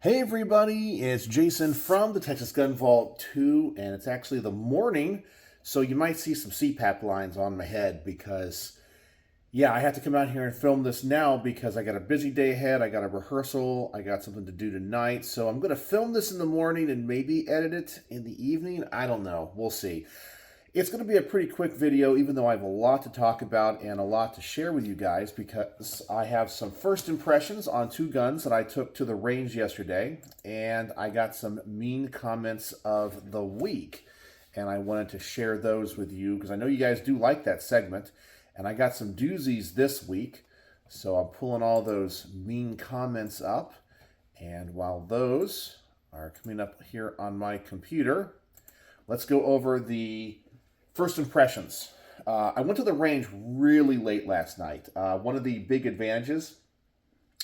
Hey everybody, it's Jason from the Texas Gun Vault 2, and it's actually the morning, so you might see some CPAP lines on my head because, yeah, I have to come out here and film this now because I got a busy day ahead, I got a rehearsal, I got something to do tonight, so I'm going to film this in the morning and maybe edit it in the evening. I don't know, we'll see. It's going to be a pretty quick video, even though I have a lot to talk about and a lot to share with you guys because I have some first impressions on two guns that I took to the range yesterday, and I got some mean comments of the week, and I wanted to share those with you because I know you guys do like that segment, and I got some doozies this week, so I'm pulling all those mean comments up, and while those are coming up here on my computer, let's go over the first impressions. I went to the range really late last night. One of the big advantages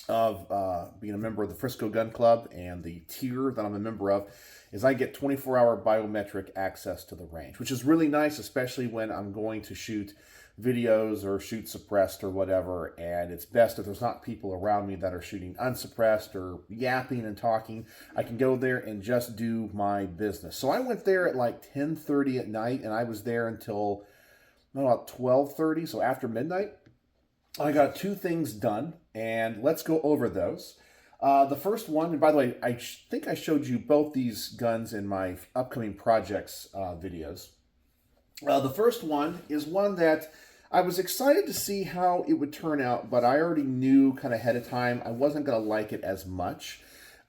of being a member of the Frisco Gun Club and the tier that I'm a member of is I get 24-hour biometric access to the range, which is really nice, especially when I'm going to shoot videos or shoot suppressed or whatever, and it's best if there's not people around me that are shooting unsuppressed or yapping and talking. I can go there and just do my business. So I went there at like 10:30 at night, and I was there until about 12:30, so after midnight. I got two things done, and let's go over those. The first one, and by the way, I think I showed you both these guns in my upcoming projects videos. The first one is one that I was excited to see how it would turn out, but I already knew kind of ahead of time I wasn't going to like it as much.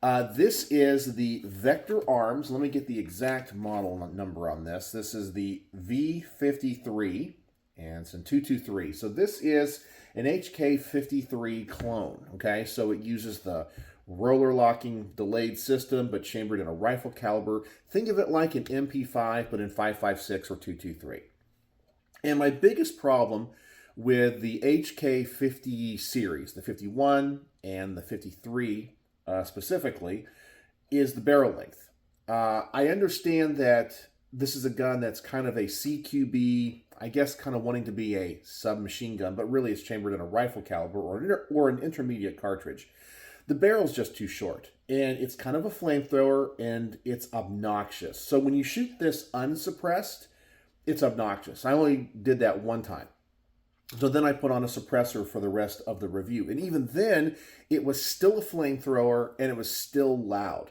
This is the Vector Arms. Let me get the exact model number on this. This is the V-53, and it's in 223. So this is an HK-53 clone, okay? So it uses the roller locking delayed system, but chambered in a rifle caliber. Think of it like an MP5, but in 5.56 or 223. And my biggest problem with the HK-50 series, the 51 and the 53 specifically, is the barrel length. I understand that this is a gun that's kind of a CQB, I guess kind of wanting to be a submachine gun, but really it's chambered in a rifle caliber or an intermediate cartridge. The barrel's just too short, and it's kind of a flamethrower, and it's obnoxious. So when you shoot this unsuppressed, it's obnoxious. I only did that one time. So then I put on a suppressor for the rest of the review. And even then, it was still a flamethrower, and it was still loud.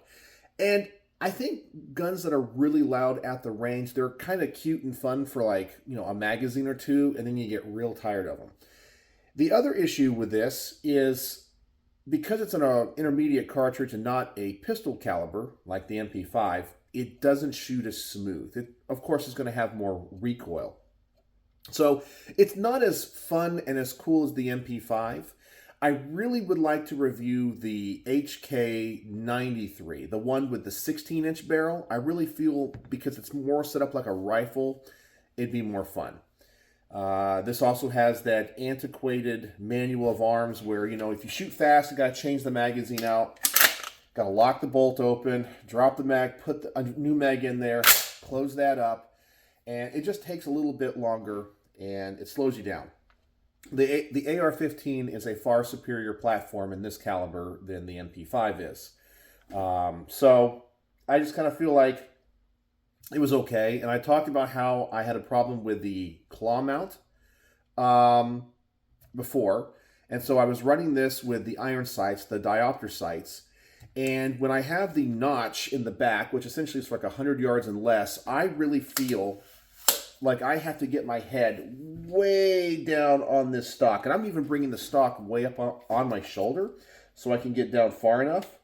And I think guns that are really loud at the range, they're kind of cute and fun for like, a magazine or two, and then you get real tired of them. The other issue with this is because it's an intermediate cartridge and not a pistol caliber like the MP5, it doesn't shoot as smooth. It, of course, is going to have more recoil. So it's not as fun and as cool as the MP5. I really would like to review the HK-93, the one with the 16-inch barrel. I really feel because it's more set up like a rifle, it'd be more fun. This also has that antiquated manual of arms where, if you shoot fast, you got to change the magazine out. Got to lock the bolt open, drop the mag, put a new mag in there, close that up, and it just takes a little bit longer, and it slows you down. The AR-15 is a far superior platform in this caliber than the MP5 is. So I just kind of feel like it was okay. And I talked about how I had a problem with the claw mount before. And so I was running this with the iron sights, the diopter sights. And when I have the notch in the back, which essentially is for like 100 yards and less, I really feel like I have to get my head way down on this stock. And I'm even bringing the stock way up on my shoulder so I can get down far enough.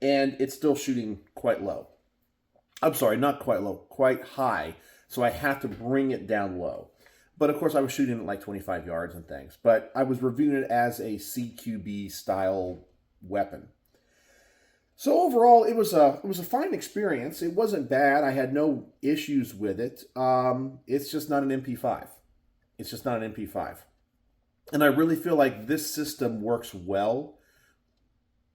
And it's still shooting quite low. I'm sorry, not quite low, quite high. So I have to bring it down low. But of course I was shooting at like 25 yards and things. But I was reviewing it as a CQB style weapon. So overall, it was a fine experience. It wasn't bad. I had no issues with it. It's just not an MP5. It's just not an MP5. And I really feel like this system works well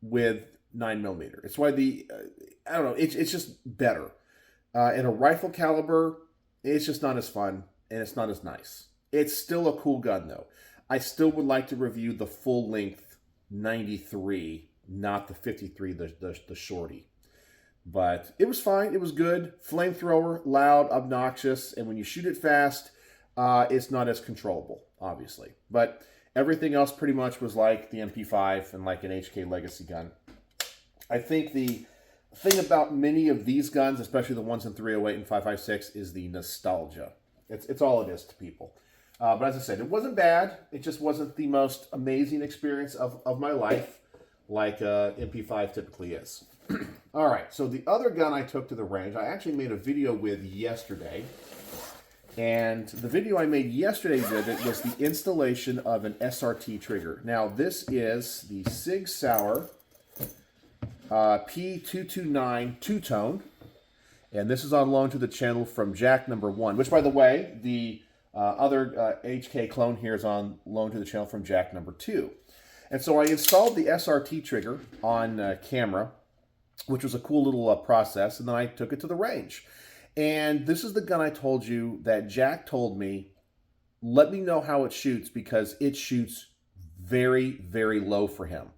with 9mm. It's why I don't know, it's just better. In a rifle caliber, it's just not as fun, and it's not as nice. It's still a cool gun, though. I still would like to review the full-length 93 not the 53, the shorty. But it was fine. It was good. Flamethrower, loud, obnoxious, and when you shoot it fast, it's not as controllable, obviously. But everything else pretty much was like the MP5 and like an HK Legacy gun. I think the thing about many of these guns, especially the ones in 308 and 556, is the nostalgia. It's all it is to people. But as I said, it wasn't bad. It just wasn't the most amazing experience of my life like MP5 typically is. All right, so the other gun I took to the range, I actually made a video with yesterday. And the video I made yesterday with it was the installation of an SRT trigger. Now, this is the Sig Sauer P229 two-tone. And this is on loan to the channel from Jack number 1, which, by the way, the other HK clone here is on loan to the channel from Jack number 2. And so I installed the SRT trigger on camera, which was a cool little process, and then I took it to the range. And this is the gun I told you that Jack told me, let me know how it shoots because it shoots very, very low for him.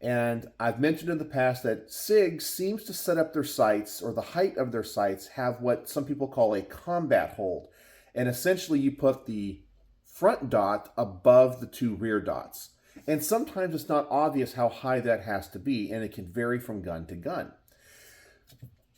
And I've mentioned in the past that SIG seems to set up their sights, or the height of their sights, have what some people call a combat hold. And essentially you put the front dot above the 2 rear dots. And sometimes it's not obvious how high that has to be, and it can vary from gun to gun.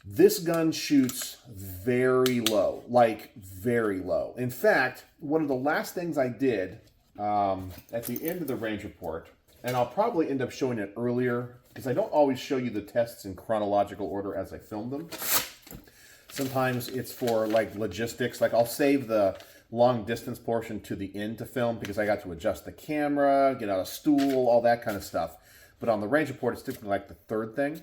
This gun shoots very low, like very low. In fact, one of the last things I did at the end of the range report, and I'll probably end up showing it earlier, because I don't always show you the tests in chronological order as I film them. Sometimes it's for like logistics, like I'll save the long distance portion to the end to film because I got to adjust the camera, get out a stool, all that kind of stuff. But on the range report, it's typically like the third thing.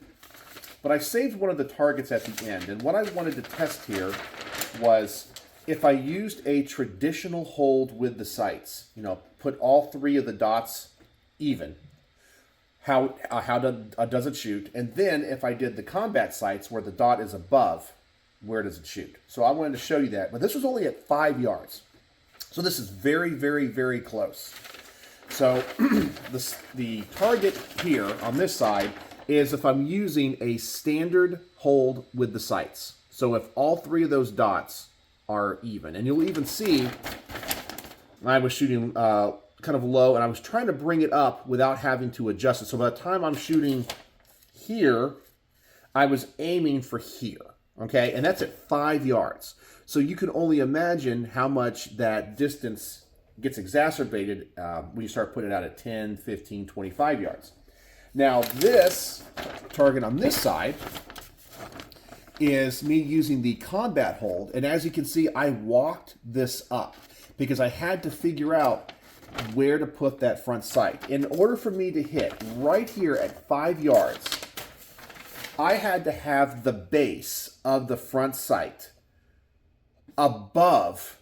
But I saved one of the targets at the end, and what I wanted to test here was if I used a traditional hold with the sights, you know, put all 3 of the dots even, how does it shoot? And then if I did the combat sights where the dot is above, where does it shoot? So I wanted to show you that, but this was only at 5 yards. So this is very, very, very close. So the target here on this side is if I'm using a standard hold with the sights. So if all 3 of those dots are even, and you'll even see I was shooting kind of low, and I was trying to bring it up without having to adjust it. So by the time I'm shooting here, I was aiming for here, okay? And that's at 5 yards. So you can only imagine how much that distance gets exacerbated when you start putting it out at 10, 15, 25 yards. Now this target on this side is me using the combat hold, and as you can see, I walked this up because I had to figure out where to put that front sight. In order for me to hit right here at 5 yards, I had to have the base of the front sight above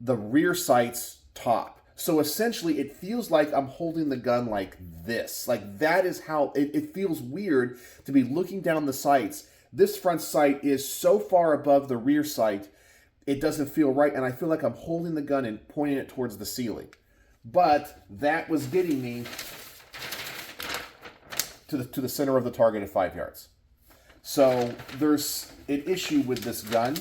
the rear sight's top. So essentially, it feels like I'm holding the gun like this. Like that is how it feels weird to be looking down the sights. This front sight is so far above the rear sight, it doesn't feel right, and I feel like I'm holding the gun and pointing it towards the ceiling. But that was getting me to the center of the target at 5 yards. So there's an issue with this gun.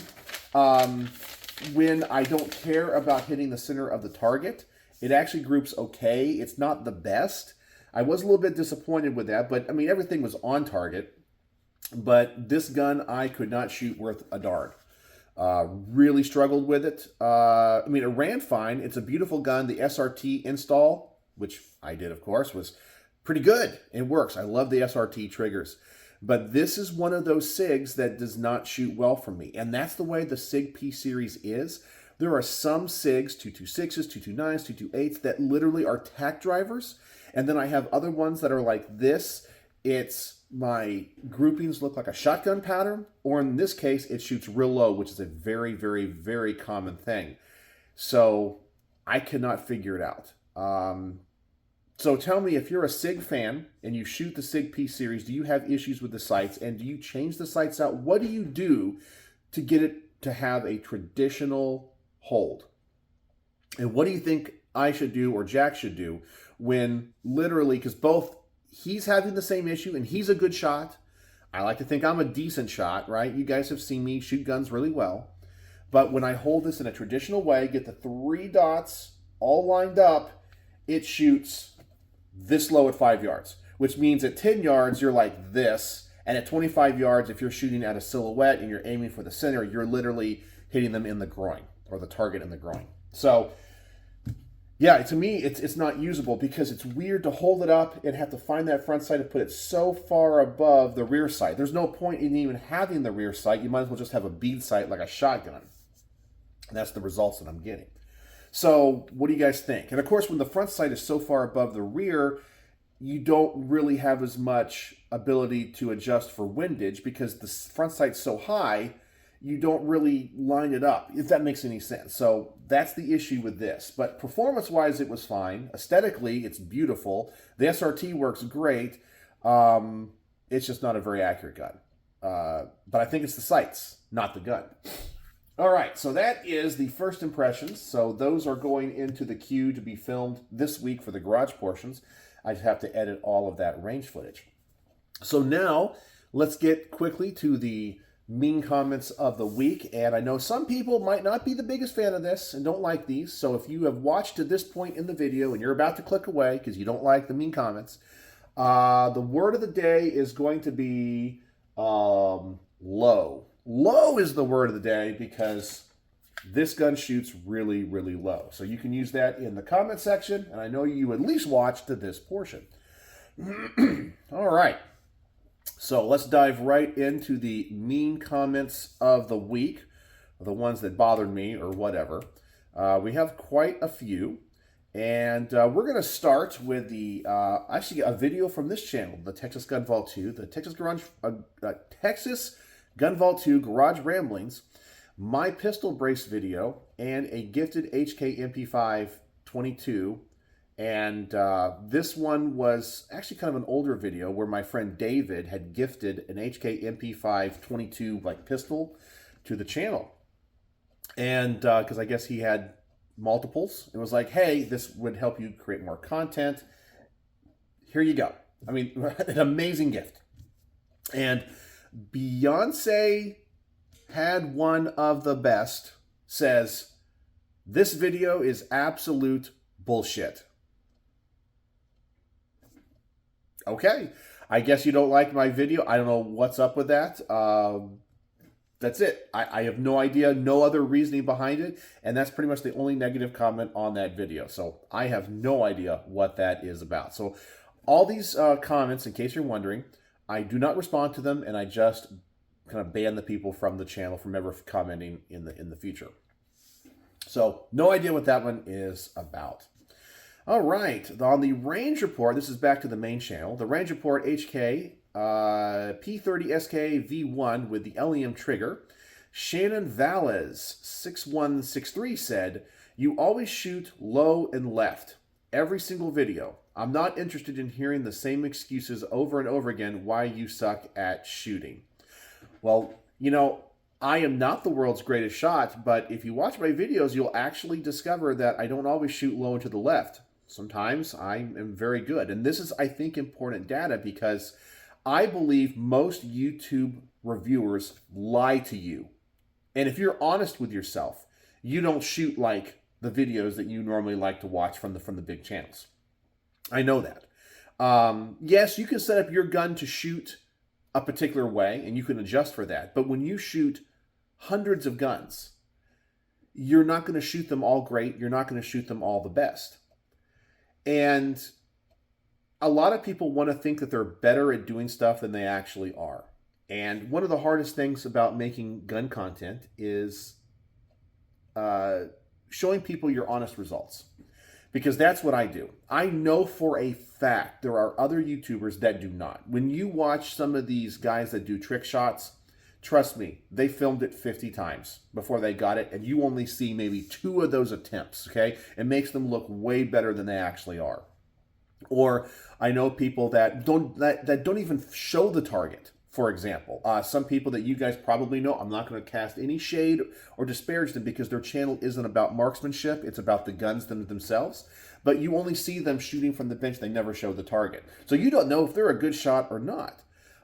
When I don't care about hitting the center of the target, it actually groups okay. It's not the best. I was a little bit disappointed with that, but I mean, everything was on target. But this gun, I could not shoot worth a darn. Really struggled with it. I mean, it ran fine. It's a beautiful gun. The SRT install, which I did, of course, was pretty good. It works. I love the SRT triggers. But this is one of those SIGs that does not shoot well for me. And that's the way the SIG P series is. There are some SIGs, 226s, 229s, 228s, that literally are tack drivers. And then I have other ones that are like this. It's my groupings look like a shotgun pattern, or in this case, it shoots real low, which is a very, very, very common thing. So I cannot figure it out. So tell me, if you're a SIG fan and you shoot the SIG P series, do you have issues with the sights, and do you change the sights out? What do you do to get it to have a traditional hold? And what do you think I should do or Jack should do when literally, because both he's having the same issue, and he's a good shot. I like to think I'm a decent shot, right? You guys have seen me shoot guns really well. But when I hold this in a traditional way, get the 3 dots all lined up, it shoots this low at 5 yards, which means at 10 yards, you're like this. And at 25 yards, if you're shooting at a silhouette and you're aiming for the center, you're literally hitting them in the groin, or the target in the groin. So yeah, to me, it's not usable because it's weird to hold it up and have to find that front sight and put it so far above the rear sight. There's no point in even having the rear sight. You might as well just have a bead sight like a shotgun. And that's the results that I'm getting. So what do you guys think? And of course, when the front sight is so far above the rear, you don't really have as much ability to adjust for windage because the front sight's so high, you don't really line it up, if that makes any sense. So that's the issue with this. But performance-wise, it was fine. Aesthetically, it's beautiful. The SRT works great. It's just not a very accurate gun. But I think it's the sights, not the gun. All right, so that is the first impressions. So those are going into the queue to be filmed this week for the garage portions. I just have to edit all of that range footage. So now, let's get quickly to the mean comments of the week. And I know some people might not be the biggest fan of this and don't like these. So if you have watched to this point in the video and you're about to click away because you don't like the mean comments, the word of the day is going to be low. Low is the word of the day because this gun shoots really, really low. So you can use that in the comment section, and I know you at least watched to this portion. All right. So let's dive right into the mean comments of the week, the ones that bothered me or whatever. We have quite a few, and we're going to start with the actually a video from this channel, the Texas Gun Vault 2, the Texas Gun Vault 2 Garage Ramblings, my pistol brace video, and a gifted HK MP5 22. And this one was actually kind of an older video where my friend David had gifted an HK MP5 22 like pistol to the channel. And because I guess he had multiples, it was like, hey, this would help you create more content. Here you go. I mean, an amazing gift. And Beyonce had one of the best says, this video is absolute bullshit. Okay, I guess you don't like my video. I don't know what's up with that. That's it. I have no idea, no other reasoning behind it, and that's pretty much the only negative comment on that video. So I have no idea what that is about. So all these comments, in case you're wondering, I do not respond to them, and I just kind of ban the people from the channel from ever commenting in the future. So no idea what that one is about. All right, on the range report, this is back to the main channel. The range report HK P30SK V1 with the LEM trigger. Shannon Valles 6163 said, "You always shoot low and left every single video. I'm not interested in hearing the same excuses over and over again why you suck at shooting." Well, you know, I am not the world's greatest shot, but if you watch my videos, you'll actually discover that I don't always shoot low and to the left. Sometimes I am very good. And this is, I think, important data because I believe most YouTube reviewers lie to you. And if you're honest with yourself, you don't shoot like the videos that you normally like to watch from the big channels. I know that. Yes, you can set up your gun to shoot a particular way, and you can adjust for that. But when you shoot hundreds of guns, you're not going to shoot them all great. You're not going to shoot them all the best. And a lot of people want to think that they're better at doing stuff than they actually are. And one of the hardest things about making gun content is showing people your honest results. Because that's what I do. I know for a fact there are other YouTubers that do not. When you watch some of these guys that do trick shots, trust me, they filmed it 50 times before they got it, and you only see maybe 2 of those attempts, okay? It makes them look way better than they actually are. Or I know people that don't even show the target. for example. Some people that you guys probably know, I'm not going to cast any shade or disparage them because their channel isn't about marksmanship. It's about the guns themselves. But you only see them shooting from the bench. They never show the target. So you don't know if they're a good shot or not.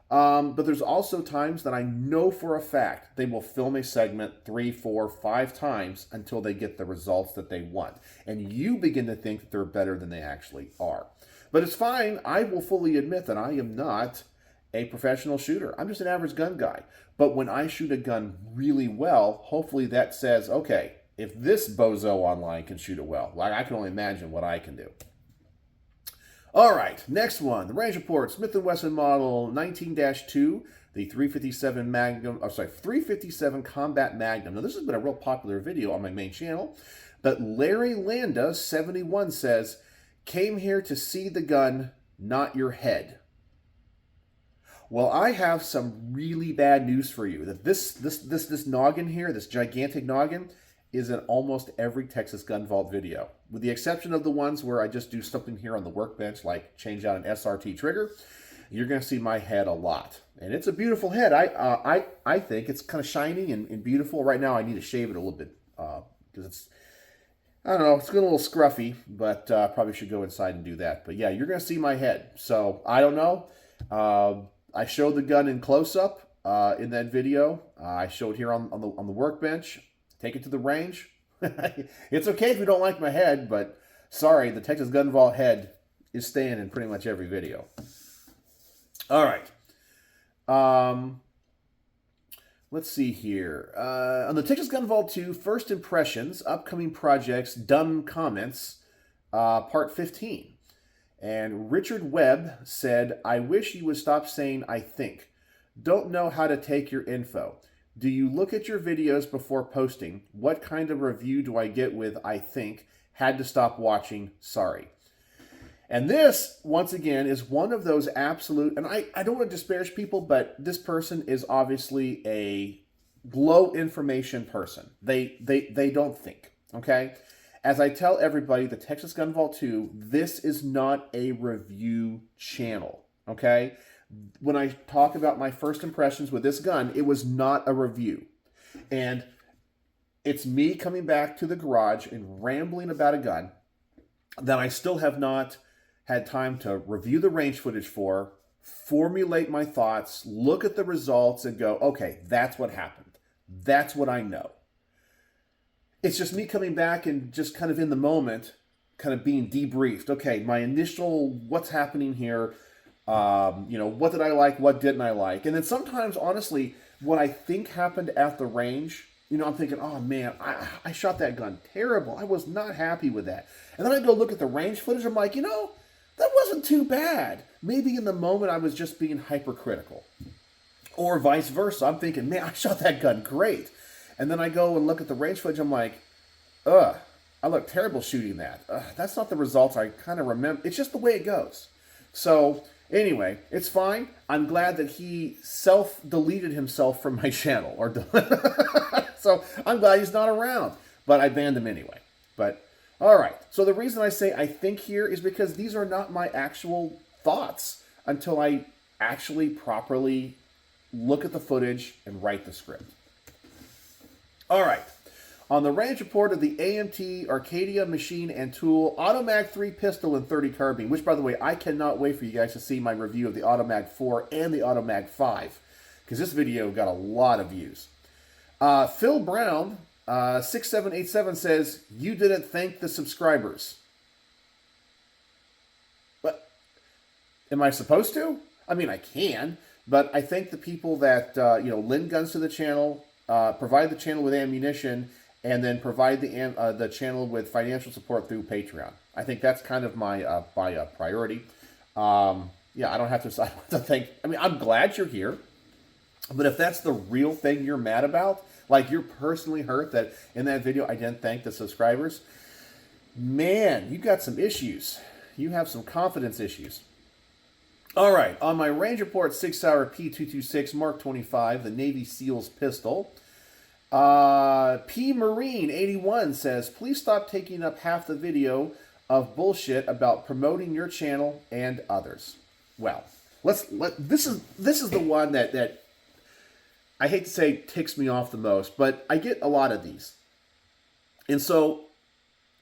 But there's also times that I know for a fact they will film a segment 3, 4, 5 times until they get the results that they want. And you begin to think that they're better than they actually are. But it's fine. I will fully admit that I am not a professional shooter. I'm just an average gun guy. But when I shoot a gun really well, hopefully that says, okay, if this bozo online can shoot it well, I can only imagine what I can do. All right, next one. The Range Report, Smith & Wesson Model 19-2, the 357 Magnum, 357 Combat Magnum. Now, this has been a real popular video on my main channel, but Larry Landa, 71, says, came here to see the gun, not your head. Well, I have some really bad news for you. That this noggin here, this gigantic noggin, is in almost every Texas Gun Vault video, with the exception of the ones where I just do something here on the workbench, like change out an SRT trigger. You're going to see my head a lot, and it's a beautiful head. I think it's kind of shiny and beautiful. Right now, I need to shave it a little bit because it's, I don't know, it's getting a little scruffy, but probably should go inside and do that. But yeah, you're going to see my head. So I don't know. I showed the gun in close-up in that video. I showed here on the workbench. Take it to the range. It's okay if you don't like my head, but sorry, the Texas Gun Vault head is staying in pretty much every video. All right. Let's see here. On the Texas Gun Vault 2, First Impressions, Upcoming Projects, Dumb Comments, Part 15. And Richard Webb said, I wish you would stop saying I think. Don't know how to take your info. Do you look at your videos before posting? What kind of review do I get with I think? Had to stop watching. Sorry. And this, once again, is one of those absolute, and I don't want to disparage people, but this person is obviously a low information person. They don't think, okay? As I tell everybody, the Texas Gun Vault 2, this is not a review channel, okay? When I talk about my first impressions with this gun, it was not a review. And it's me coming back to the garage and rambling about a gun that I still have not had time to review the range footage for, formulate my thoughts, look at the results, and go, okay, that's what happened. That's what I know. It's just me coming back and just kind of in the moment, kind of being debriefed. Okay, my initial, what's happening here, what did I like, what didn't I like? And then sometimes, honestly, what I think happened at the range, I'm thinking, oh man, I shot that gun terrible. I was not happy with that. And then I go look at the range footage, I'm like, that wasn't too bad. Maybe in the moment I was just being hypercritical. Or vice versa. I'm thinking, man, I shot that gun great. And then I go and look at the range footage, I'm like, I look terrible shooting that. That's not the results I kind of remember. It's just the way it goes. So anyway, it's fine. I'm glad that he self-deleted himself from my channel. So I'm glad he's not around. But I banned him anyway. But all right. So the reason I say I think here is because these are not my actual thoughts until I actually properly look at the footage and write the script. All right. On the range report of the AMT Arcadia Machine and Tool Automag 3 pistol and 30 carbine, which, by the way, I cannot wait for you guys to see my review of the Automag 4 and the Automag 5, because this video got a lot of views. Phil Brown, 6787 says, you didn't thank the subscribers. But am I supposed to? I mean, I can, but I thank the people that, lend guns to the channel, provide the channel with ammunition, and then provide the channel with financial support through Patreon. I think that's kind of my priority. I don't have to thank. I mean, I'm glad you're here, but if that's the real thing you're mad about, like you're personally hurt that in that video I didn't thank the subscribers, man, you got some issues. You have some confidence issues. All right, on my range report, 6-hour P226 Mark 25, the Navy SEALs pistol. P Marine 81 says, please stop taking up half the video of bullshit about promoting your channel and others. Well, This is the one that I hate to say ticks me off the most, but I get a lot of these. And so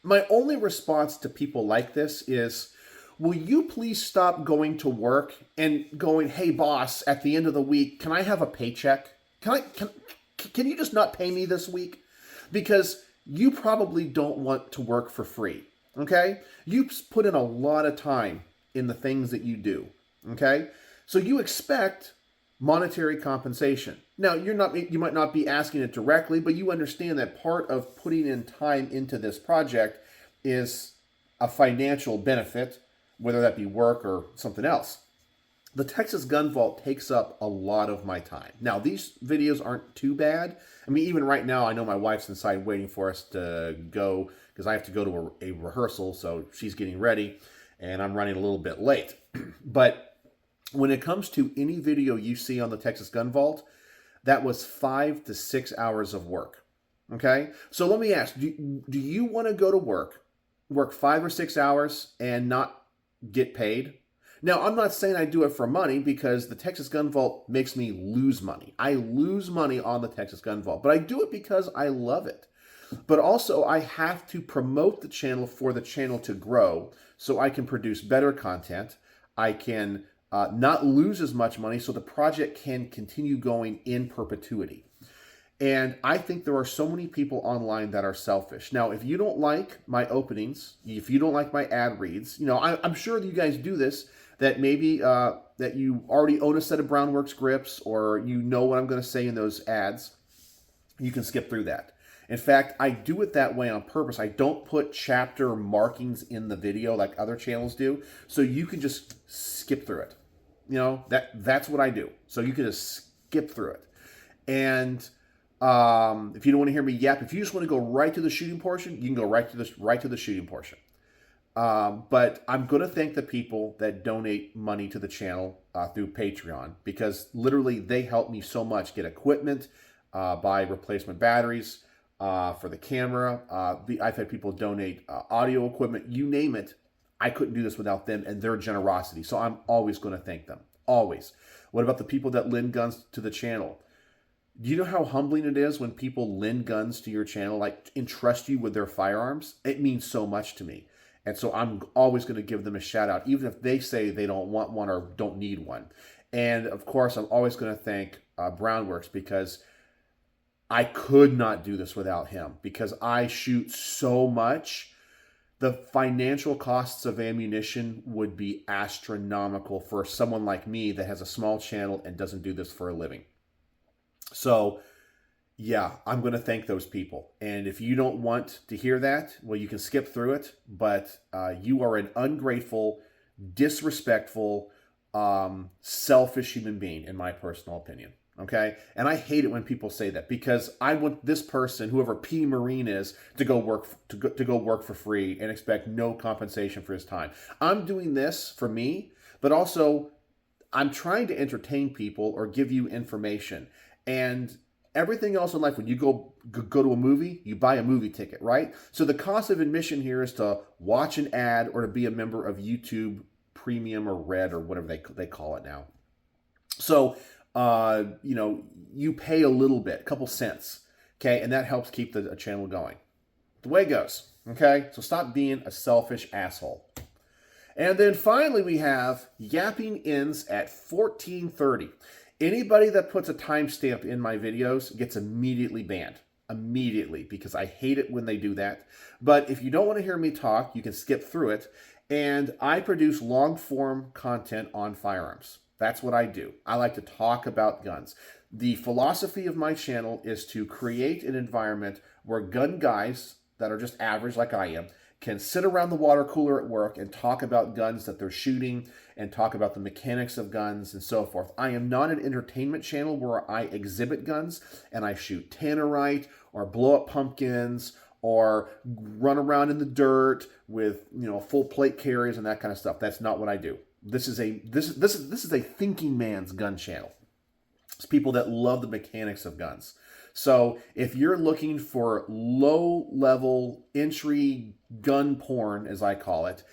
my only response to people like this is, will you please stop going to work and going, hey boss, at the end of the week, can I have a paycheck? Can you just not pay me this week? Because you probably don't want to work for free. Okay? You put in a lot of time in the things that you do. Okay? So you expect monetary compensation. Now, you might not be asking it directly, but you understand that part of putting in time into this project is a financial benefit, whether that be work or something else. The Texas Gun Vault takes up a lot of my time. Now, these videos aren't too bad. I mean, even right now, I know my wife's inside waiting for us to go because I have to go to a rehearsal, so she's getting ready, and I'm running a little bit late. But when it comes to any video you see on the Texas Gun Vault, that was 5 to 6 hours of work. Okay? So let me ask, do you want to go to work 5 or 6 hours and not get paid? Now, I'm not saying I do it for money because the Texas Gun Vault makes me lose money. I lose money on the Texas Gun Vault, but I do it because I love it. But also, I have to promote the channel for the channel to grow so I can produce better content. I can not lose as much money so the project can continue going in perpetuity. And I think there are so many people online that are selfish. Now, if you don't like my openings, if you don't like my ad reads, I'm sure that you guys do this, that maybe that you already own a set of Brownworks grips or you know what I'm going to say in those ads, you can skip through that. In fact, I do it that way on purpose. I don't put chapter markings in the video like other channels do, so you can just skip through it. That's what I do. So you can just skip through it. And if you don't want to hear me yap, if you just want to go right to the shooting portion, you can go right to the shooting portion. But I'm going to thank the people that donate money to the channel through Patreon, because literally they help me so much get equipment, buy replacement batteries for the camera. I've had people donate audio equipment, you name it. I couldn't do this without them and their generosity. So I'm always going to thank them. Always. What about the people that lend guns to the channel? Do you know how humbling it is when people lend guns to your channel, like entrust you with their firearms? It means so much to me. And so I'm always going to give them a shout out, even if they say they don't want one or don't need one. And of course, I'm always going to thank Brownworks, because I could not do this without him, because I shoot so much. The financial costs of ammunition would be astronomical for someone like me that has a small channel and doesn't do this for a living. So yeah, I'm going to thank those people. And if you don't want to hear that, well, you can skip through it. But you are an ungrateful, disrespectful, selfish human being, in my personal opinion. Okay? And I hate it when people say that, because I want this person, whoever P. Marine is, to go work for free and expect no compensation for his time. I'm doing this for me, but also I'm trying to entertain people or give you information. And everything else in life, when you go to a movie, you buy a movie ticket, right? So the cost of admission here is to watch an ad or to be a member of YouTube Premium or Red or whatever they call it now. So, you pay a little bit, a couple cents, okay? And that helps keep the channel going. The way it goes, okay? So stop being a selfish asshole. And then finally we have yapping ends at 14:30. Anybody that puts a timestamp in my videos gets immediately banned. Immediately, because I hate it when they do that. But if you don't want to hear me talk, you can skip through it. And I produce long-form content on firearms. That's what I do. I like to talk about guns. The philosophy of my channel is to create an environment where gun guys that are just average like I am can sit around the water cooler at work and talk about guns that they're shooting and talk about the mechanics of guns and so forth. I am not an entertainment channel where I exhibit guns and I shoot tannerite or blow up pumpkins or run around in the dirt with, full plate carriers and that kind of stuff. That's not what I do. This is a thinking man's gun channel. It's people that love the mechanics of guns. So if you're looking for low-level entry gun porn, as I call it,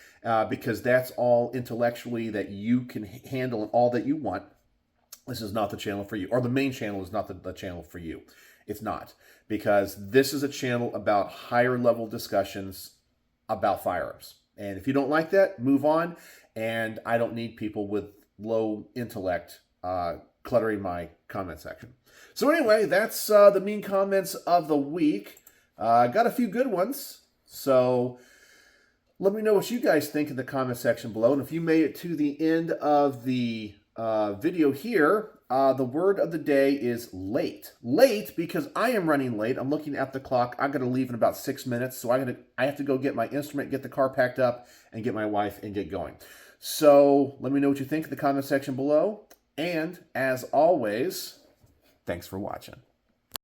because that's all intellectually that you can handle and all that you want, this is not the channel for you. Or the main channel is not the channel for you. It's not. Because this is a channel about higher level discussions about firearms. And if you don't like that, move on. And I don't need people with low intellect cluttering my comment section. So anyway, that's the mean comments of the week. Got a few good ones. So let me know what you guys think in the comment section below. And if you made it to the end of the video here, the word of the day is late. Late because I am running late. I'm looking at the clock. I'm going to leave in about 6 minutes. So I have to go get my instrument, get the car packed up, and get my wife and get going. So let me know what you think in the comment section below. And as always, thanks for watching.